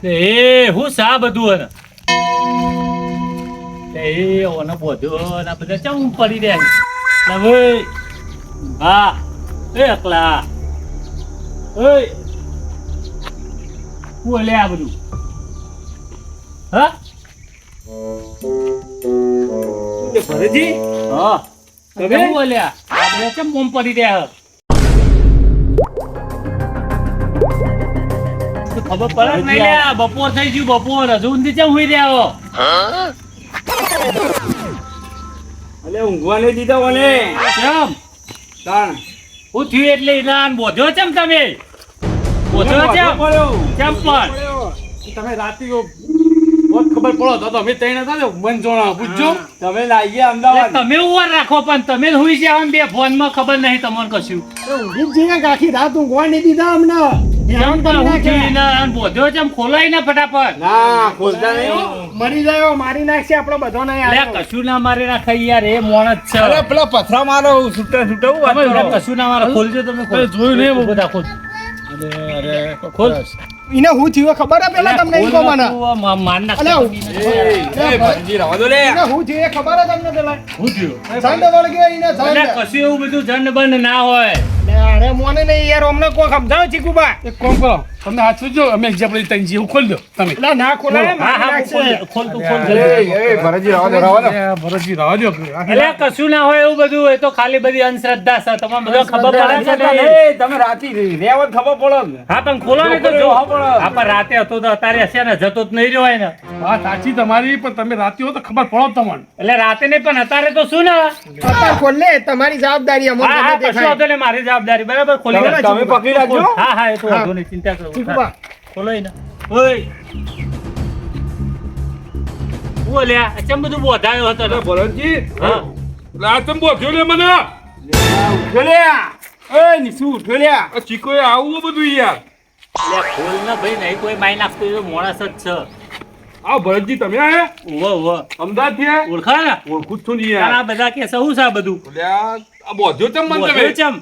એ હું સા બધું હે એ ઓને બધું ના બધા ચમ પડી રહ્યા હવે હા એ એકલા ઓય હું લે આ બધું હા ભરતજી હા તમે શું બોલ્યા આ બધા ચમ બોમ પડી રહ્યા ખબર પડે નહીં લ્યા બપોર થઈ ગયું બપોર હજુ ઊંધી ચમ હુઈ રહ્યા અલે ઊંઘવા નહીં દીધા મને ચમ તાણ હું થયું એટલે ઈરાન બોધ્યો ચમ તમે બોધ્યો ચમ ચમ પણ તમે રાતી બહુ ખબર પડો તો તમે તઈને હતા ને મન જોણા પૂછજો તમે લાગી અમદાવાદ તમે ઉવાર રાખો પણ તમે હુઈ જાવ બે ફોન માં ખબર નહીં તમને કશું ઊંઘી જઈને આખી રાત ઊંઘવા નહીં દીધા અમને ચમ પણ હું થયું ઈરાન બોધ્યો ચમ ખોલાય ને ફટાફટ ના ખોલતા નહીં મરી જાય મારી નાખશે આપણો બધો નહીં લે કશું ના મારી નાખે યાર એ મોણ જ અરે છે પેલા પથરા મારો છૂટા છૂટા તમે બધા કશું ના મારો ખોલજો તમે ખોલ જોયું નહીં એવું. બધા ખોલ અરે ખોલ એને હું થયું ખબર હે પેલા તમને ઈ કો મને માર નાખ અલ્યા, એ ભરતજી રવા દો લે એને હું થયું એ ખબર હે તમને પેલા હું થયું ઝંડ વળગ્યો એને એટલે ઝંડ કશું એવું બધું જંડ બંધ ના હોય લે અરે મોને નહીં યાર અમને કોઈ સમજાવો ચીકુબા એક કામ કરો તમને હાથ સુજો અમે એક જબરી તઈ જેવું ખોલ દો તમે એટલે ના ખોલાય હા હા મારી ખોલ નાખશે. ખોલ તું ખોલ એ ભરતજી રવા દો ભરતજી રવા દો એટલે કશું ના હોય એવું બધું એ તો ખાલી બધી અંધશ્રદ્ધા છે તમને બધો ખબર પડે છે ને એ તમે રાતી રેવત ખબર પડે હા પણ ખોલો ને તો જો હા, પણ- હા પણ રાતે હતો તો અત્યારે હશે ને જતો જ નહીં રહ્યો હોય ને વાત સાચી તમારી પણ તમે રાતે હો તો ખબર પડો તમને એટલે રાતે નહીં પણ અત્યારે તો શું ને અત્યારે ખોલ લે તમારી જવાબદારી અમને હા હા ગમે તે કશું થાય. વાંધો નહીં મારી જવાબદારી બરાબર ખોલી તમે- નાખ. તમે પકડી રાખજો. હા હા એ તો હા. વાંધો નહીં ચિંતા કરો ચીકુબા ખોલો ને ઓય હું લ્યા ચમ બધું બોધાયો હતો ને ભરતજી હા આ તમે બોધ્યો લે મને ઉઠ્યો એ નીસુ ઉઠ્યો લે આ ચીકોએ આવું બધું યાર લે ખોલ ના ભાઈ નહીં કોઈ માઈ નાખતો એ તો માણસ જ છે આ ભરતજી તમે આયા ઉવ્વ ઉવ્વ અમદાવાદ થી ઓળખા ને ઓળખું જ છું ને તારા યાર બધા કે શું છે આ બધું અલ્યા, આ બોધ્યો ચમ મને બોધાયો તમે ચમ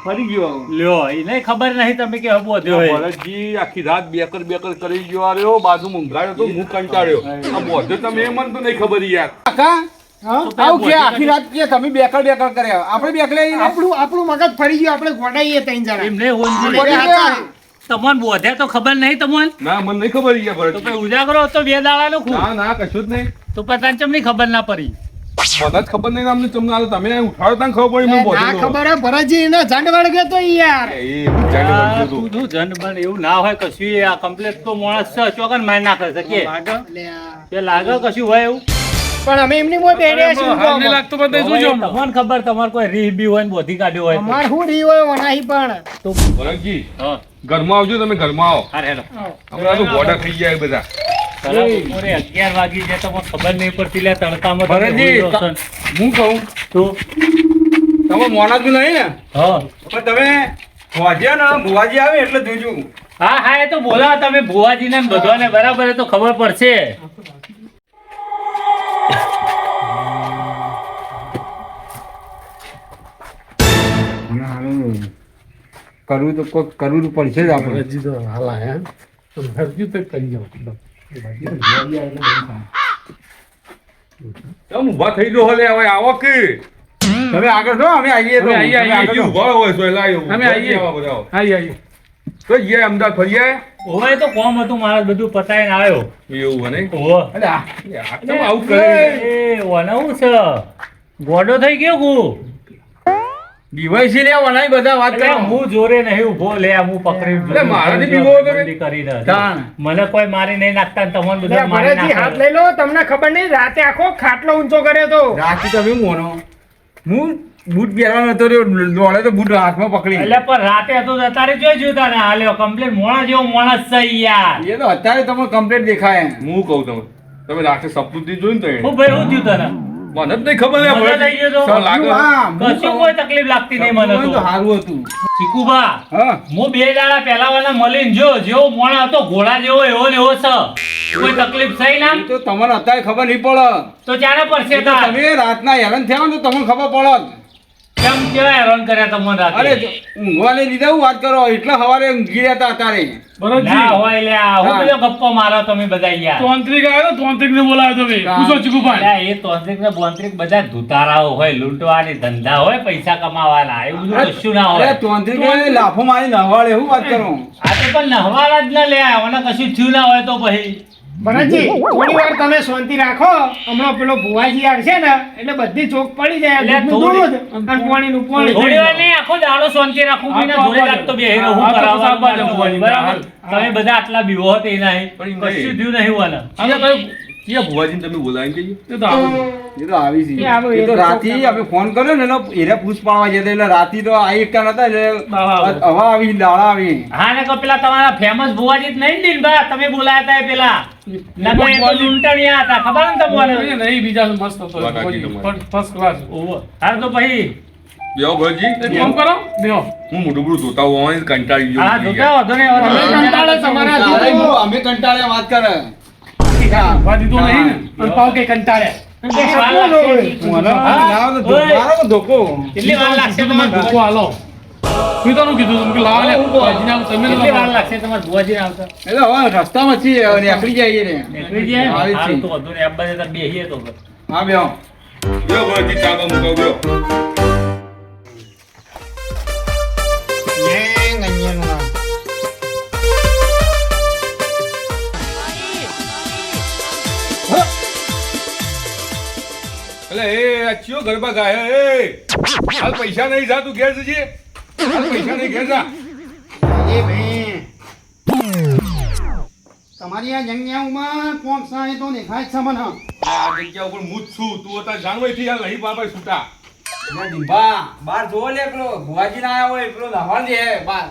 ફરી ગયો લ્યો એ નહીં ખબર નહીં તમે કે બોધ્યો હોય ભરતજી આખી રાત બેકર કરી ગયો આ રહ્યો બાજુ ઊંઘાડ્યો તો હું કંટાળ્યો આ બોધ્યો તમે એ મને તો નહીં ખબર યાર કાકા હા આવું કે આખી રાત કે તમે બેકર કર્યા આપણે બેકલે આપણું આપણું મગજ ફરી ગયું આપણે ગોડાઈએ ત્રણ જણા એમને ઊંઘી પડી લે. ગયા. તમને બોધ્યા તો ખબર નહીં તમને ના મને નહીં ખબર યાર તો ભરતજી પછી ઉજાગરો હતો બે દાડાનો ખૂબ ના ના કશું જ નહીં તો પતાને ચમ નહીં ખબર ના પડી મને જ ખબર નહીં અમને તમને આ તો તમે ઉઠાડો તાને ખબર પડી મને ના બોધ્યો તો. ખબર હે ભરતજી એને ઝંડ વળગ્યો તો ઈ યાર એ હું જાણે આ બોધ્યો તો. તું જન બન એવું ના હોય કશું એ આ કમ્પ્લેટ તો માણસ છે ચોકન મારી નાખે છે કે અલ્યા. કે લાગે કશું હોય એવું પણ અમે એમની મોય બેડ્યા છીએ હાલ નહીં લાગતું પણ તઈ જોજો હમણાં. તમને ખબર તમારે કોઈ રીહ બી હોય ને બોધી કાઢ્યો હોય તો. અમાર શું રી હોય વનાહી પણ તો ભરતજી હા ઘરમાં આવજો તમે ઘરમાં આવો હારે હેલો હમણાં તો ગોડા થઈ જાય બધા બરાબર, બપોરે 11 વાગી જાય તો મને ખબર નહીં પડતી લે તડકામાં તમે ભરતજી, ઊંઘી જાઓ છો ને. હું કહું તો તમે મોનાતું નહીં ને હા પણ તમે વાજ્યા ને ભુવાજી આવે એટલે જોજો હા હા એ તો બોલા તમે ભુવાજીને ને બધાને બરાબર એ તો ખબર પડશે કરવું તો કોઈ કરવું તો પડશે જ આપણે ભરતજી તો હાલ આયા તો ભરતજી તો કરી જાઓ તમે ઊભા થઈ જાઓ હલે હવે આવો કે તમે આગળ છો અમે આવીએ તો અમે આવીએ, તમે આગળ આવીએ. છો. ઊભા હોય તો એલા એવું. અમે આવીએ. આવા બધા આવો. આવીએ આવીએ તો જઈએ અમદાવાદ ફરી આયા? ઓય તો કોમ હતું મારે બધું પતાઈને આવ્યો એવું હોય નહીં? ઓહો અરે આ આ તમે આવું કરે એ વનાવું છે ગોડો થઈ ગયો હું દિવાળી છે લે વનાઈ બધા વાત એટલે કરો હું જોરે નહીં ઉભો લે હું પકડી એટલે મારાથી બીવો તમે? બંધી કરીને તાણ. મને કોઈ મારી નહીં નાખતા ને તમને બધા અલ્યા, મારી ભરતજી હાથ નાખે લઈ લો તમને ખબર નહીં રાતે આખો ખાટલો ઊંચો કર્યો તો રાતે તમે મોનો હું બૂટ પહેરવાનો હતો દોડે તો બૂટ હાથમાં પકડી એટલે પણ રાતે હતું તો અત્યારે જોઈ જોતા ને હાલ્યો કમ્પ્લેટ મોણા જેવો માણસ છે યાર એ તો અત્યારે તમને કમ્પ્લીટ દેખાય હું કહું તમે રાતે સપનું જોયું ને તો હું ભાઈ હું થયું તને મને જ નહીં ખબર લે મજા થઈ ગયો તો. શું લાગે? હા, કશું કોઈ તકલીફ લાગતી નહીં મને તો તો સારું હતું ચીકુભા હા હું બે દાડા પહેલા વાળા મળીને જો જેવો મોણા હતો ઘોડા જેવો એવો ને એવો છે કોઈ તકલીફ થઈ ના એ તો તમને અત્યારે ખબર નહીં પડે તો ચારે પડશે એ તો તમે રાતના હેરાન થયા ને તો તમને ખબર પડે કેમ કેવા હેરાન કર્યા તમને રાતે? અરે ઊંઘવાને લીધે હું વાત કરો એટલે સવારે ઊંઘી રહ્યા હતા અત્યારે ના હોય લે આ હું પેલો ગપ્પો મારો તમે બધા યાર. તાંત્રિક આવ્યો તાંત્રિક ને બોલાવ્યો તમે પૂછો ચીકુભાઈ અલ્યા, એ તાંત્રિક ને બોંત્રિક બધા ધુતારાઓ હોય, લૂંટવાની ધંધા હોય, પૈસા કમાવાના, એવું બધું કશું ના હોય. અરે તાંત્રિકોએ લાફો મારી નવાડે હું વાત કરું આ તો પણ નહવાલા જ ના લે, મને કશું થયું ના હોય તો પછી ભરતજી થોડી વાર તમે શાંતિ રાખો. હમણાં પેલો ભુવાજી આવશે ને એટલે બધી ચોક પડી જાય. એટલે દૂધનું થોડી- દૂધ અને પાણીનું પાણી. થોડી વાર નહીં, આખો દાડો શાંતિ રાખું કોઈને આ તો જોડે આપવા રાખતો દે. બેહીને હું આ તો કરાવવાનું આપવા દે મારે. ભુવાજી. બરાબર? તમે બધા આટલા બીવો હતો એના અહીં. પણ કશું થયું નહીં વાલા. ક્યાં ભુવાજીને તમે બોલાવીને કહીએ? એ તો આવું છે. એ તો આવી છે એ આવો, એ તો એ તો રાતી અમે ફોન કર્યો ને એને પૂછ પાડવા જતા એટલે રાતી તો આવી એકતા નતા એટલે દાડા હવા આવી દાડા આવી હા ને પેલા તમારા ફેમસ ભુવાજી જ નહીં ને દિનભા? તમે બોલાયા હતા એ પેલા નકર એ તો લૂંટણિયા હતા, ખબર ને તમને? એ નહીં, બીજા મસ્ત હતો વાત સાચી તમારી. ફર્સ્ટ ક્લાસ ઓહો. હાર તો પછી બેહો ભુવાજી. એક કામ કરો દેવો હું મોટું બધું ધોતા હોવાની કંટાળી ગયો. હા જોતા વાંધો નહીં, હવે અમે તમે કંટાળે તમારા તારે જેવો. હું- અમે કંટાળે વાત કરે ઉભા દીધો નહીં ને અને પાવ કે કંટાળે કેટલી વાર લાગશે? મને હા? લાવો તો ઓય. મારો તો ધોકો કેટલી વાર લાગશે તમારે તમારે? ધોકો હાલો મેં તને કીધું તું કે લાવ લે ભાજીને આવું તમે કેટલી વાર લાવો. લાગશે તમારે ભુવાજીને આવતા? એટલે હવે રસ્તામાં છીએ હવે નીકળી જઈએ ને નીકળી જાય ને? આવી હારું છે. તો વાંધો નહીં, આ બાજુ તો બેહીએ તો. હા બેહો બેહો ભુવાજી, ચા બા મુકાવો, બેહો. અલે એ આ ચિયો ગરબા ગાય એ હાલ પૈસા નહીં જા તું ઘેર જજે હાલ પૈસા નહીં ઘેર જા એ ભાઈ તમારી આ જંગિયાઓમાં કોણ સાય તો દેખાય છે મને. આ જગ્યા ઉપર હું જ છું તું અત્યારે જાણવાય થી હાલ નહીં બાપા છૂટા બાર જોવો લે પેલો ભુવાજી ના આવ્યો હોય પેલો નહાવા દે બાર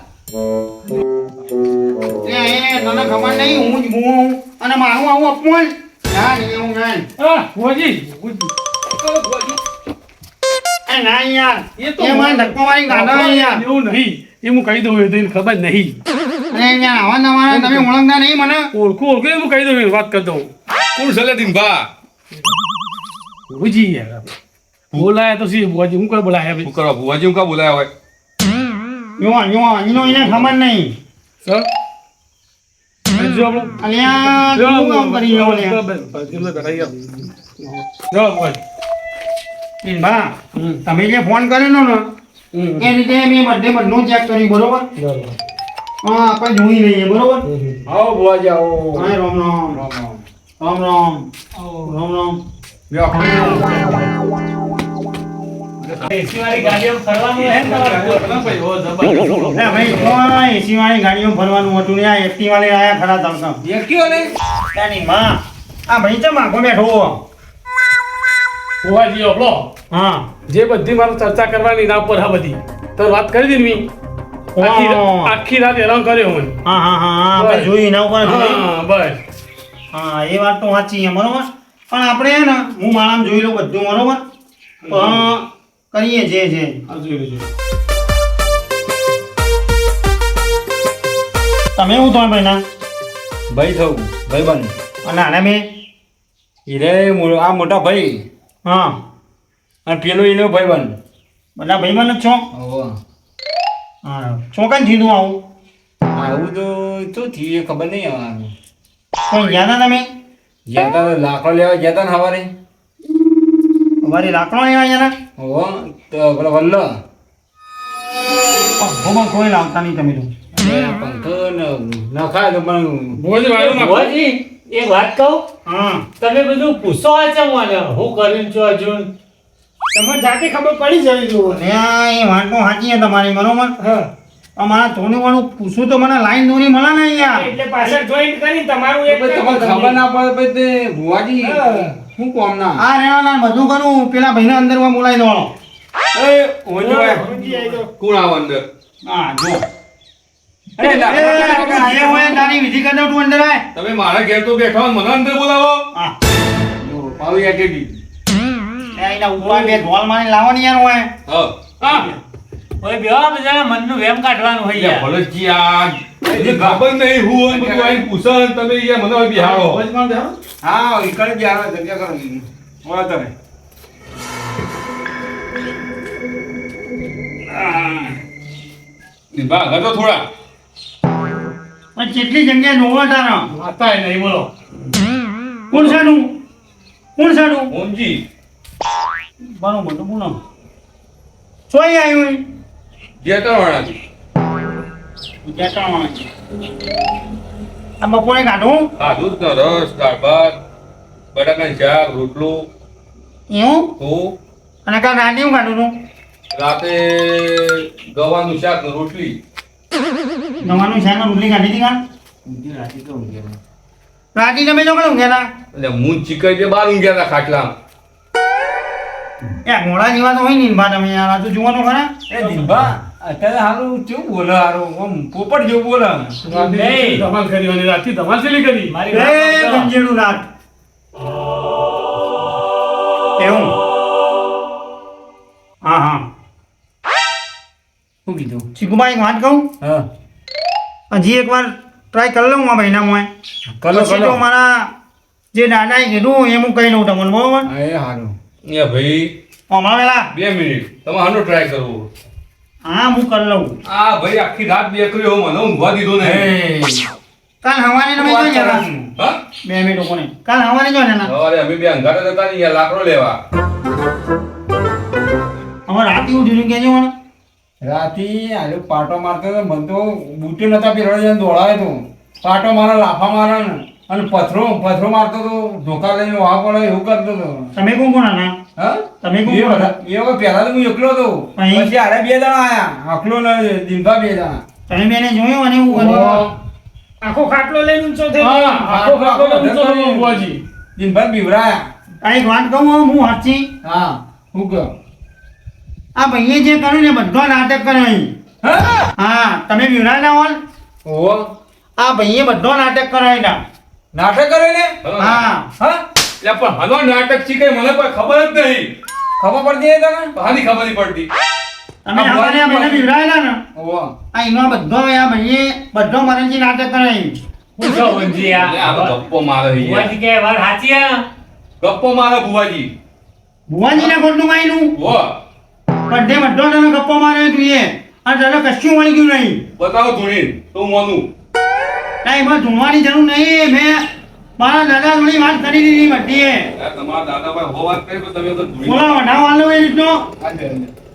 એ તને ખબર નહીં હું જ હું અને મારું આવું અપમાન ના નહીં એવું નહીં. હા ભુવાજી એ ના યાર એ તો એ મને ધક્કો મારી કાઢો યાર. એવું નહીં એ હું કહી દઉં એ તો એને ખબર નહીં અને યાર આવા નવા તમે ઓળખતા નહીં મને. ઓળખું એ હું કહી દઉં વાત કરી દઉં કોણ છે લે દિનભા ભુજી યાર બોલાયા તો સી ભુવાજી હું કોઈ બોલાયા શું ભાઈ કરવા ભુવાજી હું કા બોલાયા હોય યુવા એનો એને ખબર નહીં. સર જો આપણો અલ્યા શું કામ કરી રહ્યો લે? બા તમે જે ફોન કરેલો ને એ રીતે મેં બધું ચેક કર્યું બરોબર. હા આપણે જોઈ લઈએ બરોબર. આવો ભુવાજી આવો હા રામ રામ રામ રામ રામ રામ. એસી વાળી ગાડીઓ ફરવાનું હે ને તમારે? ના ભાઈ કોઈ એસી વાળી ગાડીઓ ફરવાનું હતું ને આ એક્ટિવા લઈને આયા ખરા તડકા. દેખ્યો ને ત્યાંની માં આ ભાઈ ચમ આખો બેઠો. ભુવાજી આપણો હા જે બધી મારે ચર્ચા કરવાની ના પર આ બધી તો વાત કરી દીધી મેં આખી રાત હેરાન કર્યો મને હા હા હા આપણે જોયું એના ઉપર જોયું. હા બસ હા એ વાત તો સાચી છે બરોબર. પણ આપણે હે ને હું માળામાં જોઈ લઉં બધું બરોબર. પણ કરીએ જે છે. આ જોઈ લેજો તમે હું તો ભાઈ ના ભાઈ થવું ભાઈ બન અને આને મેં હીરે આ મોટા ભાઈ હા અને પેલો એનો ભાઈ બન બધા ભાઈબંધ જ છો. હા ચોકન થયું આવું આવું તો શું થયું એ ખબર નહીં આવવાનું કોઈ ગયા હતા તમે? ગયા તા તો લાકડો લેવા ગયા તા ને સવારે અમારી લાકડો આવ્યા યાર. હો તો પેલો વલ્લો પંખો કોઈ લાવતા નહીં તમે તો. પંખો નખાય તો પણ ભુવાજી વાળો નાખો ભુવાજી, એક વાત કહું? હા તમે બધું પૂછો છે મને હું કરીને છો હજુ? તમને જાતે ખબર પડી જવી જોઈએ. એ વાત તો સાચી છે તમારી બરોબર. હા અમારા ધોની વાળું પૂછું તો મને લાઈન દોરી મળે ને યાર. એટલે પાછળ જોઈન કરી તમારું એક તમને ખબર ના પડે પછી તે ભુવાજી શું કોમ ના આ રહેવાના બધું કરું પેલા ભાઈને અંદર માં બોલાવી દો. એ ઓજો ભાઈ કોણ આવ અંદર હા જો અરે આયા હોય તારી વિધિ કરી દઉં તું અંદર આય. તમે મારા ઘેર તો બેઠા હો, મને અંદર બોલાવો હા પાવી એકેડી એના ઉપર બે ઢોલ મારી લાવવાની યાર હોય. હા ઓય બેવા બજાના મનનું વેમ કાઢવાનું હોય યાર. ભલતજી આ એ ખબર નહીં હું હોય બધું આઈને પૂછે ને તમે યાર મને હવે બિહાડો હા ઈકડે બી આવે જગ્યા કરો બોલો તમે બા ઘર તો થોડા પણ કેટલી જગ્યાએ જોવો તારા વાતા નહીં બોલો. કોણ સાનું ઓમજી બરોબર તો બોલો ચોઈ આવ્યું જેતરવાળાથી આ બપોરે કાઢું હા દૂધનો રસ દાળ ભાત બટાકાનું શાક રોટલો એવું તો અને કાલ રાતે હું કાઢું છું રાતે ગવાનું શાક ને રોટલી નવાનું શાક રોટલી કાઢી હતી કાલ રાતે તમે તો કયું ગયા એટલે હું ચીકઈ જે બાર ઊંઘ્યા હતા ખાટલામાં એ ઘોડા જેવા તો હોય ને બા તમે યાર આ તો જોવાનું ખરા એ દીભા અત્યારે હારું કેવું બોલે હારું આમ પોપટ જેવું બોલે રાતે ધમાલ કરી અને રાતે ધમાલ શેલી કરી. મારી એ વાત સાંભળો. ગંજેડું રાત એવું હા શું કીધું ચીકુભાઈ એક વાત કહું હા હજી એકવાર ટ્રાય કરી લઉં આ મહિનામાં કલો પછી તો મારા જે દાદાએ કીધું એ હું કહી દઉં તમને બરોબર એ હારું એ ભાઈ હમણાં પેલા 2 મિનિટ તમે હાનો ટ્રાય કરવો હા હું કરી લઉં આ ભાઈ આખી રાત બેકરી મને ઊંઘવા દીધો ને કાલ હવારે તમે જોઈ જરા હા 2 મિનિટ કોને કાલ હવારે જો ને સવારે અમે બે અંગારે જતા ને યાર લાકડો લેવા હવે રાતે હું જોયું કેજો મને રાતી આજે પાટો મારતો તો મને તો બૂટી નતા પહેરવા દોડાવે તો પાટો મારે લાફા મારે ને અને પથરો મારતો તો ધોકા લઈને વાહ પડે એવું કરતો તો તમે કોણ કોણ હતા હા તમે કોણ એ કોણ હતા? વખત પહેલા તો હું એકલો હતો અહીં? પછી આરે 2 જણા આયા અકલો ને દિનભા 2 જણા તમે બેને જોયું અને એવું કર્યું આખો ખાટલો લઈને ઊંચો થઈ હા, ગયો. આખો ખાટલો લઈને ઊંચો થઈ ગયો આખો બુઆજી. દિનભર બીવરાયા આ એક વાત કહું હું સાચી હા હું કહો આ ભાઈએ જે કર્યું ને બધો નાટક કર્યો અહીં હા તમે બીવડાવ્યા હોલ ઓહો આ ભાઈએ બધો નાટક કર્યો એના નાટક કરે ને હા હા એટલે પણ હનો નાટક ચીકઈ મને કોઈ ખબર જ નહીં ખબર પડતી તને હાની ખબર નહીં પડતી તમે અમારે આ ભાઈને બીવડાવેલા ને ઓહો આ એનો બધો આ ભાઈએ બધો મરણજી નાટક કર્યો અહીં પૂછો ઊંજી એટલે આ તો ગપ્પો મારે છે યાર. બુવાજી કે વાત સાચી હે? ગપ્પો મારે ભુવાજી ભુવાજીને ખોટું માયનું વો બધે બધો તને ગપ્પો માર્યો તું એ અને તને કશું મળી ગયું નહીં બતાવો ધૂણી તો હું માનું ના એમાં ધૂણવાની જરૂર નહીં મેં મારા દાદા જોડી વાત કરી દીધી બધી યાર, તમારા દાદાભાઈ હો વાત કરી તો તમે તો ધૂણી બોલો વઢાવવાનો એ રીતનો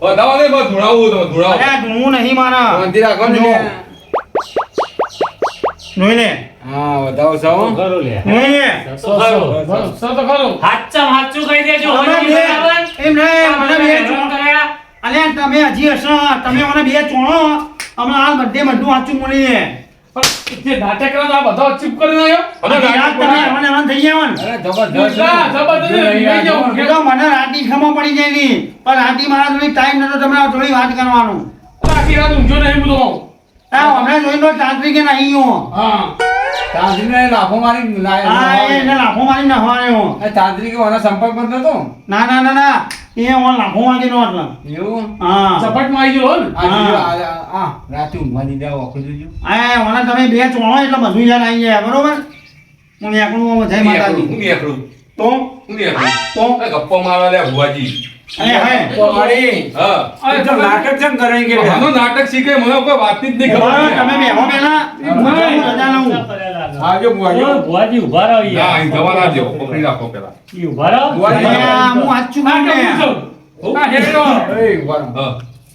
બતાવો ને બસ ધૂણાવું તમે ધૂણાવો અરે આ ધૂણવું નહીં મારા શાંતિ રાખો ને જો. જોઈ લે હા બતાવો છો ખરું લે. જોઈ લે સો ખરું. સર તો ખરું. હાચમ હાચું કહી દેજો તમે હજી બે બરાબર? એમ નહીં મને બે હેરાન ચોણો કર્યા. અરે તમે હજી હશો તમે મને બે ચોણો હમણાં હાલ બધે બધું સાચું મળી છે પણ જે નાટક કર્યો તો આ બધો ચૂપ કરીને આવ્યો. હનો આખી રાત નાટક તમે હેરાન હેરાન થઈ ગયા ને અરે જબરદસ્ત ના, જબરદસ્ત લઈ જાઓ. એ તો મને રાતની ખબર પડી જાય ની પણ રાતી મારા જોડે ટાઈમ નતો તમે થોડી વાત કરવાનું આખી રાત ઊંઘ્યો નહીં બધો. આ હમણાં જોઈ લો તાંત્રિકે નહીં હું હા તાંત્રિકને લાફો મારી હા એને લાફો મારી નાખવાનો તાંત્રિક એના સંપર્કમાં નતો ના ના ના ના એ હું લાફો મારી નો એટલે એવું હા ચપટમાં આવી ગયો હો ને. આ રાતે ઊંઘવા દીધા ઓખો જોજો આ મને તમે બે ચોણો એટલે બધું યાદ આવી જાય બરોબર હું એકલું જય માતાજી હું એકલું તો હું એકલું તો એ ગપ્પો મારવા લે ભુવાજી અરે હે અરે હા એ તો નાટક છે ને કરે કે હનો નાટક શીખે મને કોઈ વાતની જ નહીં ખબર બરોબર, તમે બેહો પેલા હું રજા લઉં આવજો બુઆજી બોલો, ભુવાજી ઊભા રહો ના યાર. અહીં જવા ના દો પકડી રાખો પેલા ઈ ઊભા રહો. ભુવાજી. અરે, હું સાચું આ કહું ને. પૂછો. આ હેરો. એ ઉભા રહો. હા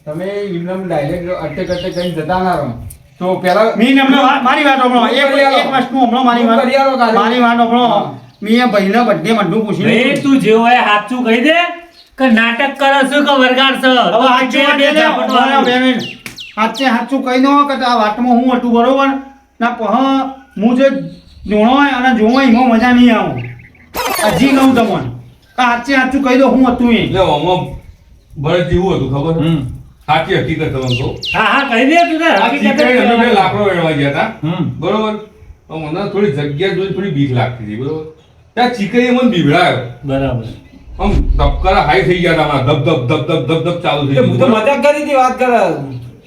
તમે એમને ડાયરેક્ટ અટક કઈ જતા ના રહો તો પેલા મીન હમણાં મારી વાત સાંભળો. એક વસ્તુ હમણાં મારી વાત કરી આલો કાલે. મારી વાત સાંભળો. હા. મેં ભાઈને બધે બધું પૂછી ભાઈ, લીધું. તું જેવો હોય સાચું કહી દે કે નાટક કરો છો કે વરગાડ છો. હવે સાચું બે કહી દે, ઝાપટ ઉભા રહો, વાળું. બે મિનિટ. સાચું કહી દો કે આ વાતમાં હું હતું બરોબર ના હું જે જોણો હોય અને જોવો હોય એમાં મજા નહીં આવું હજી કહું તમને સાચું કહી દો હું હતું એ એટલે આમાં ભરત જેવું હતું ખબર સાચી હકીકત તમને કહું હા હા કહી દે તું તાર. આ હકીકત ચીકણી અમે બે કહેવાની. લાકડો વેણવા ગયા હતા હમ. બરોબર તો મને થોડી જગ્યા જોઈ થોડી બીક લાગતી હતી બરોબર ત્યાં ચીકણીએ મને બીવડાયો બરાબર. આમ ધબકારા હાઈ થઈ ગયા હતા ધબ ધબ ધબ ધબ ધબ ધબ ચાલુ થઈ હું તો ગયું મજાક કરી હતી વાત કરે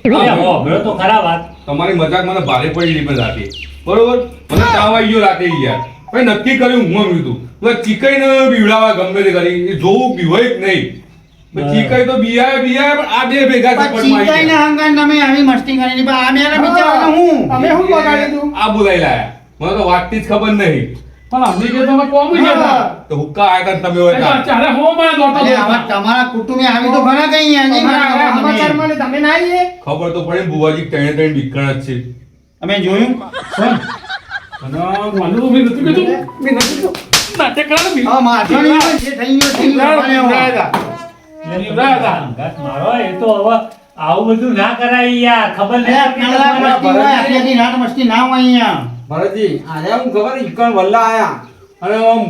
અરે, હોભળો તો ખરા વાત. તમારી મજાક મને ભારે પડી ગઈ પણ રાતે બરોબર મને તાવ આવી ગયો રાતે યાર પછી નક્કી કર્યું હું હતું તો ચીકઈને બીવડાવા ગમે તે કરી એ જોવું બીવાય જ નહીં ચીકાઈ તો બિયા પણ આ બે ભેગા પણ ઝપટમાં આવી ચીકાઈને ગયા. હંગાઈને તમે આવી મસ્તી કરી પણ આ બેને બિચારાને હું અમે શું બગાડી દીધું? આ બોલાઈ લાયા મને તો વાતથી જ ખબર નહીં. પણ અમને કે તમે કોમ જ હતા. તો હુક્કા આયા તા તમે હોય તા. ચાલે હો મને દોડતો અરે આવા તમારા કુટુંબે આવી તો ઘણા કઈ આજે સમાચારમાં તમે ના આવીએ ખબર તો પડે ને બુવાજી ત્રણે ત્રણ બીકણ જ છે. અમે જોયું મને તો મેં નથી કીધું. મેં નથી કીધું. નાટક કરાવે બી. હા માથાની ઉપર જે થઈ ગયું થઈ ગયું ભલે હવે. અંગાત મારો એ તો હવે આવું બધું ના કરાય યાર ખબર અરે કલાક મસ્તી હોય આટલી રાત મસ્તી ના હોય અહીંયા ભરતજી આજે હું ખબર ઈકણ વલ્લા આયા અને આમ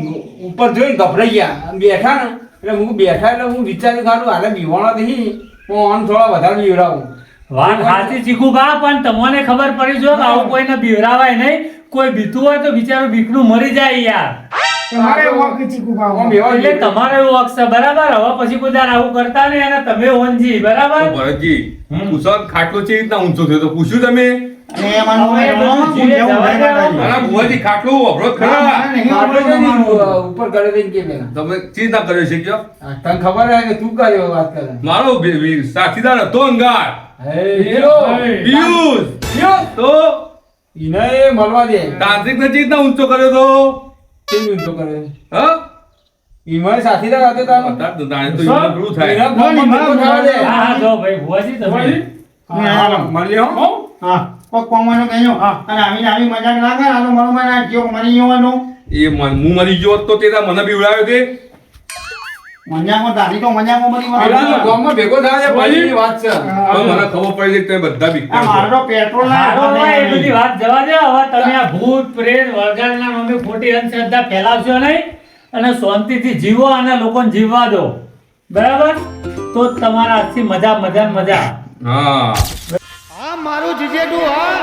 ઉપર જોઈને ગભરાઈ ગયા અને બેઠા ને એટલે હું બેઠા એટલે હું વિચાર્યું ખાલું હાલે બીવાણો નહીં હું આમ થોડા વધારે બીવડાવું વાત સાચી ચીકુ બા પણ તમને ખબર પડી જો કે આવું કોઈને બીવરાવાય નહીં કોઈ બીતું હોય તો બિચારું બીકનું મરી જાય યાર તમારે વોક ચીકુ બાવા. આમ બેવા એટલે તમારો એવો હક છે બરાબર હવે પછી કોઈ દાડ આવું કરતા નહીં અને તમે ઓનજી બરાબર તો ભરતજી પૂછો ખાટલો છે રીતના ઊંચો થયો તો પૂછ્યું તમે? અને એમાં હું ના બુવાજી ખાટલો અભરો જ ખરા. ખાટલો છે ને, ઉપર કરે દઈને કે પેલા તમે ચિંતા કર્યો છે કયો? તને ખબર હે કે તું કર્યો વાત કરે મારો સાથીદાર હતો અંગાર હે હીરો પિયુષ. તો ઈને મળવા દે તાંત્રિક ને ચિંતા ઊંચો કર્યો તો કેમ ઊંચો કરે હા ઈમાય સાથીદાર હતો તારો અત્યારે તો તાણે તો ઈમાં પેલું થાય. એના ફોનમાં ભેગો થવા દે. હા હા જો ભાઈ ભુવાજી તમે હા, મળ્યો હો? હા કોક કોમવાનો કહેજો અને આવીને આવી મજાક ના કર આનો મરો મને જો મરી જવાનો એ હું મરી ગયો હોત તો તે તાર મને બીવડાવ્યો તે. મજાકો તારી તો મજાકો બધી પેલા તો વાત ગામમાં ભેગો થવા દે પછી વાત છે પણ મને ખબર પડી કે તમે બધા આ બીકતા મારો છો. તો પેટ્રોલ સારો હોય એ બધી વાત જવા દો હવે તમે આ ભૂત પ્રેત વળગાડના નામે ખોટી અંધશ્રદ્ધા ફેલાવશો નહીં અને શાંતિથી જીવો અને લોકોને જીવવા દો બરાબર તો જ તમારા આજથી મજા મજા ને મજા હા આ મારું જીજેડું હા